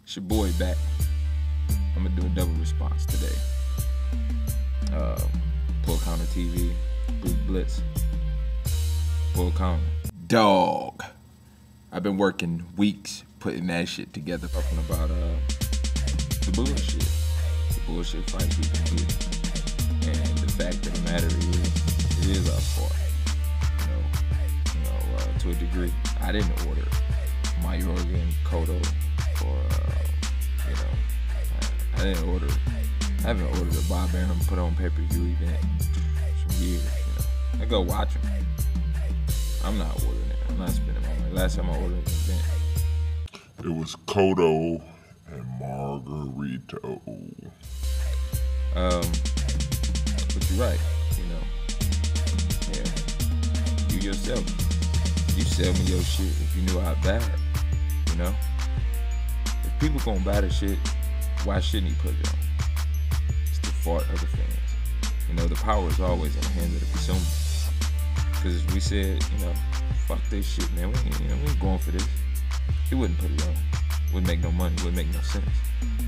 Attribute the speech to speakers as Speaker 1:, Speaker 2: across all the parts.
Speaker 1: It's your boy back. I'm gonna do a double response today. Full Counter TV, Bruce Blitz, Full Counter. Dog. I've been working weeks putting that shit together, talking about the bullshit fights we've been getting, and the fact of the matter is, it is our fault. To a degree. I didn't order Mayorga, Cotto, or I haven't ordered a Bob Arum put on pay-per-view event some years. I go watch them. I'm not ordering it. I'm not spending my money. Last time I ordered an event,
Speaker 2: it was Cotto and Margarito.
Speaker 1: But you're right. Yeah. You yourself. You sell me your shit if you knew how bad, If people gonna buy the shit, why shouldn't he put it on? It's the fault of the fans. The power is always in the hands of the consumer. Because we said, fuck this shit, man. We ain't going for this. He wouldn't put it on. Wouldn't make no money. Wouldn't make no sense.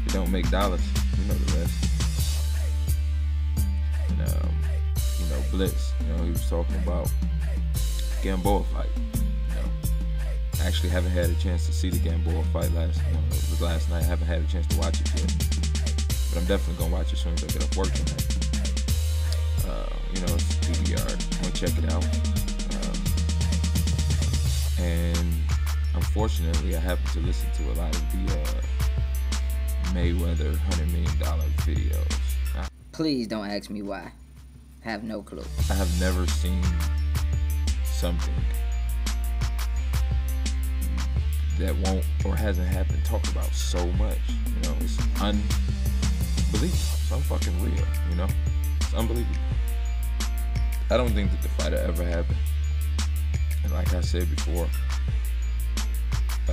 Speaker 1: It don't make dollars. You know the rest. And, Blitz, he was talking about Gamboa fight. I actually haven't had a chance to see the Gamboa fight last night. I haven't had a chance to watch it yet. But I'm definitely going to watch it as soon as I get off work tonight. It's PBR. I'm going to check it out. And unfortunately, I happen to listen to a lot of the Mayweather $100 million videos.
Speaker 3: Please don't ask me why. I have no clue.
Speaker 1: I have never seen something that won't or hasn't happened talked about so much. It's unbelievable. It's unfucking real, It's unbelievable. I don't think that the fight will ever happen. And like I said before, I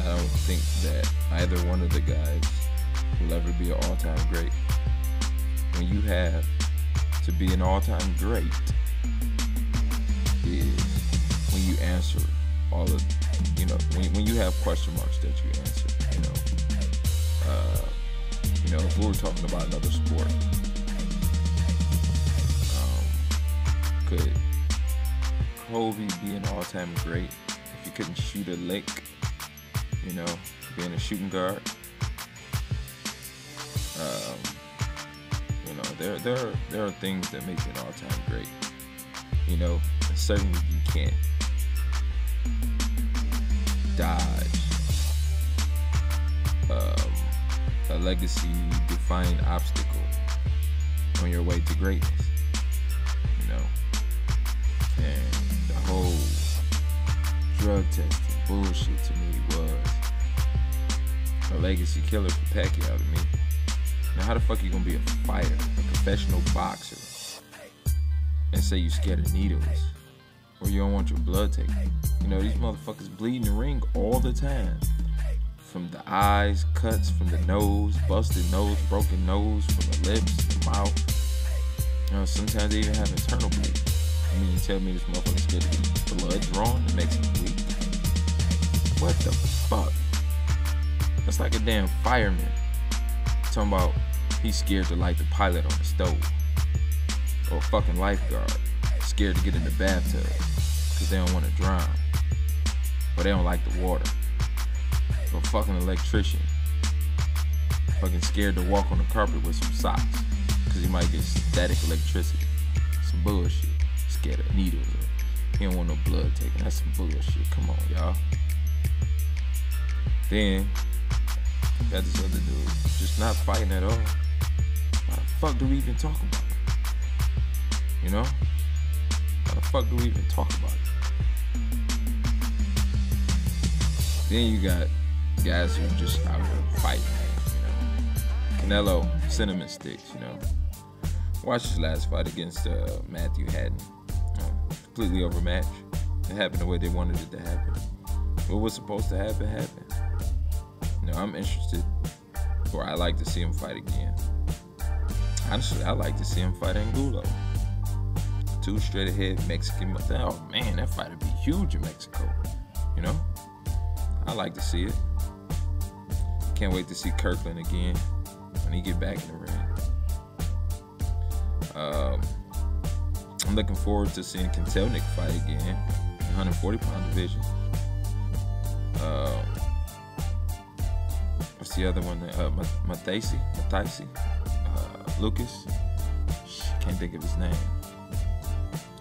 Speaker 1: don't think that either one of the guys will ever be an all-time great. When you have to be an all-time great is when you answer all of, when you have question marks that you answer, if we were talking about another sport, could Kobe be an all-time great if he couldn't shoot a lick, being a shooting guard? There are things that make you an all-time great. Certainly you can't dodge a legacy-defining obstacle on your way to greatness. And the whole drug testing bullshit to me was a legacy killer for Pacquiao to me. Now, how the fuck you gonna be a fighter, a professional boxer, and say you scared of needles, or you don't want your blood taken? These motherfuckers bleed in the ring all the time. From the eyes, cuts from the nose, busted nose, broken nose, from the lips, the mouth. Sometimes they even have internal bleeding. You mean to tell me this motherfucker's scared to get blood drawn and makes him weak? What the fuck? That's like a damn fireman talking about he's scared to light the pilot on the stove. Or a fucking lifeguard scared to get in the bathtub because they don't want to drown. Or they don't like the water. Or a fucking electrician fucking scared to walk on the carpet with some socks because he might get static electricity. Some bullshit. Scared of needles. He don't want no blood taken. That's some bullshit. Come on, y'all. Then got this other dude just not fighting at all. Why the fuck do we even talk about it? Why the fuck do we even talk about it? Then you got guys who just out here fighting, Canelo, cinnamon sticks, Watched his last fight against Matthew Haddon. Completely overmatched. It happened the way they wanted it to happen. What was supposed to happen, happened. I'm interested, or I like to see him fight again. Honestly, I like to see him fight Angulo. Two straight ahead Mexican. Oh man, that fight would be huge in Mexico. I like to see it. Can't wait to see Kirkland again when he get back in the ring. I'm looking forward to seeing Kentelnik fight again in the 140-pound division. What's the other one? Matthijs Lucas. Can't think of his name.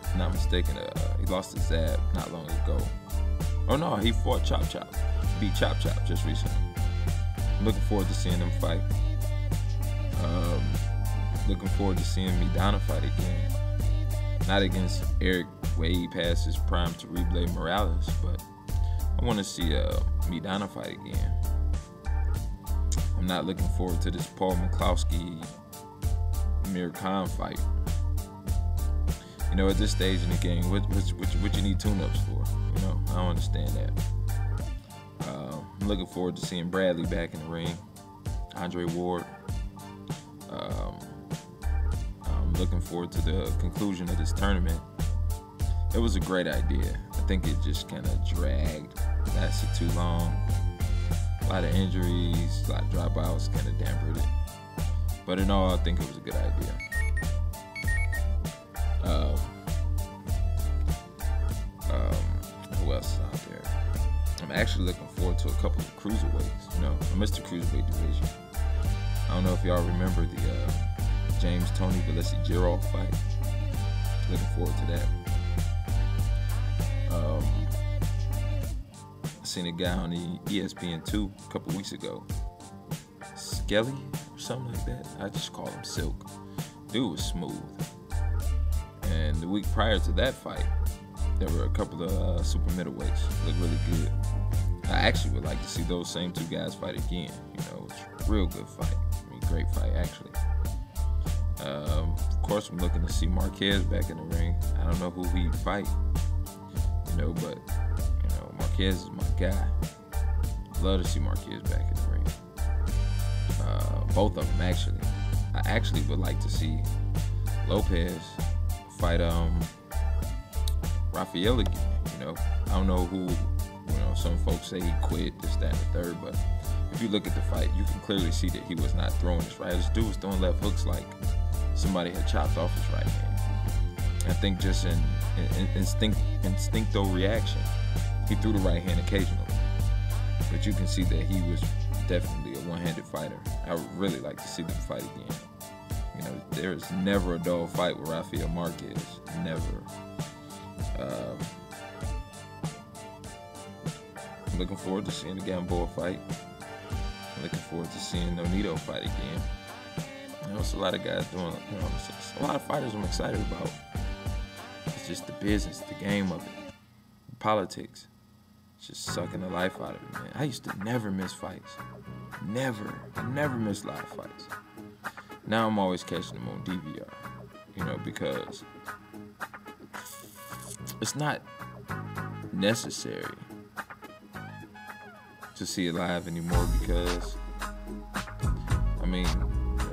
Speaker 1: If I'm not mistaken, he lost to Zab not long ago. Oh no, he fought Chop Chop. Beat Chop Chop just recently. I'm looking forward to seeing them fight. Looking forward to seeing Maidana fight again. Not against Eric way past his prime to Reblade Morales, but I want to see Maidana fight again. I'm not looking forward to this Paul McCloskey Amir Khan fight. You know, at this stage in the game, what you need tune-ups for? You know, I don't understand that. I'm looking forward to seeing Bradley back in the ring. Andre Ward. I'm looking forward to the conclusion of this tournament. It was a great idea. I think it just kind of dragged, lasted too long. A lot of injuries, a lot of dropouts kind of dampened it. But in all, I think it was a good idea. Who else is out there? I'm actually looking forward to a couple of cruiserweights. You know, I missed the cruiserweight division. I don't know if y'all remember the James Tony Velesi Girol fight. Looking forward to that. I seen a guy on the ESPN2 a couple weeks ago. Skelly or something like that. I just call him Silk. Dude was smooth. And the week prior to that fight, there were a couple of super middleweights. Looked really good. I actually would like to see those same two guys fight again. You know, it's a real good fight. I mean, great fight, actually. Of course, I'm looking to see Marquez back in the ring. I don't know who he'd fight, you know, but, you know, Marquez is my guy. Love to see Marquez back in the ring. Both of them, actually. I actually would like to see Lopez fight Rafael again, you know. I don't know who, you know, some folks say he quit, this, that, and the third, but if you look at the fight, you can clearly see that he was not throwing his right. This dude was throwing left hooks like somebody had chopped off his right hand. I think just in instinctual reaction, he threw the right hand occasionally. But you can see that he was definitely a one-handed fighter. I would really like to see them fight again. You know, there is never a dull fight with Rafael Marquez. Never. I'm looking forward to seeing the Gamboa fight. I'm looking forward to seeing Nonito fight again. You know, it's a lot of guys doing, you know, it's a lot of fighters I'm excited about. It's just the business, the game of it, the politics. It's just sucking the life out of it, man. I used to never miss fights. Never. I never missed live fights. Now I'm always catching them on DVR, you know, because it's not necessary to see it live anymore because, I mean,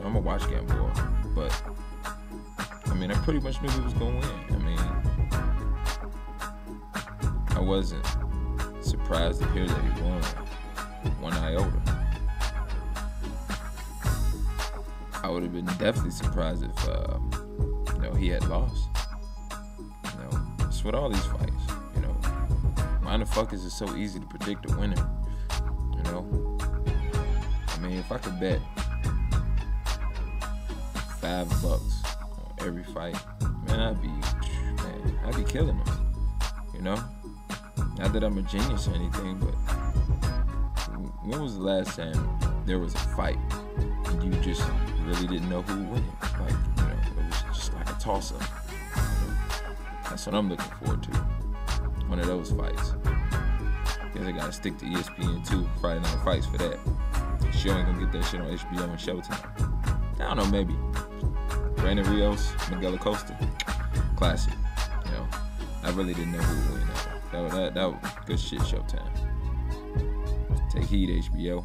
Speaker 1: I'm gonna watch Gamboa, but I mean, I pretty much knew he was gonna win. I mean, I wasn't surprised to hear that he won one iota. I would have been definitely surprised if, you know, he had lost. You know, it's with all these fights. You know, why the fuck is it so easy to predict a winner? You know, I mean, if I could bet $5 on every fight, man, I'd be killing them. You know, not that I'm a genius or anything, but when was the last time there was a fight and you just really didn't know who would win? Like, you know, it was just like a toss-up. You know? That's what I'm looking forward to. One of those fights. Guess I gotta stick to ESPN2 Friday Night Fights for that. She ain't gonna get that shit on HBO and Showtime. I don't know, maybe. Brandon Rios, Miguel Acosta, classic. You know, I really didn't know who would win that. That was good shit, Showtime. Take heed, HBO.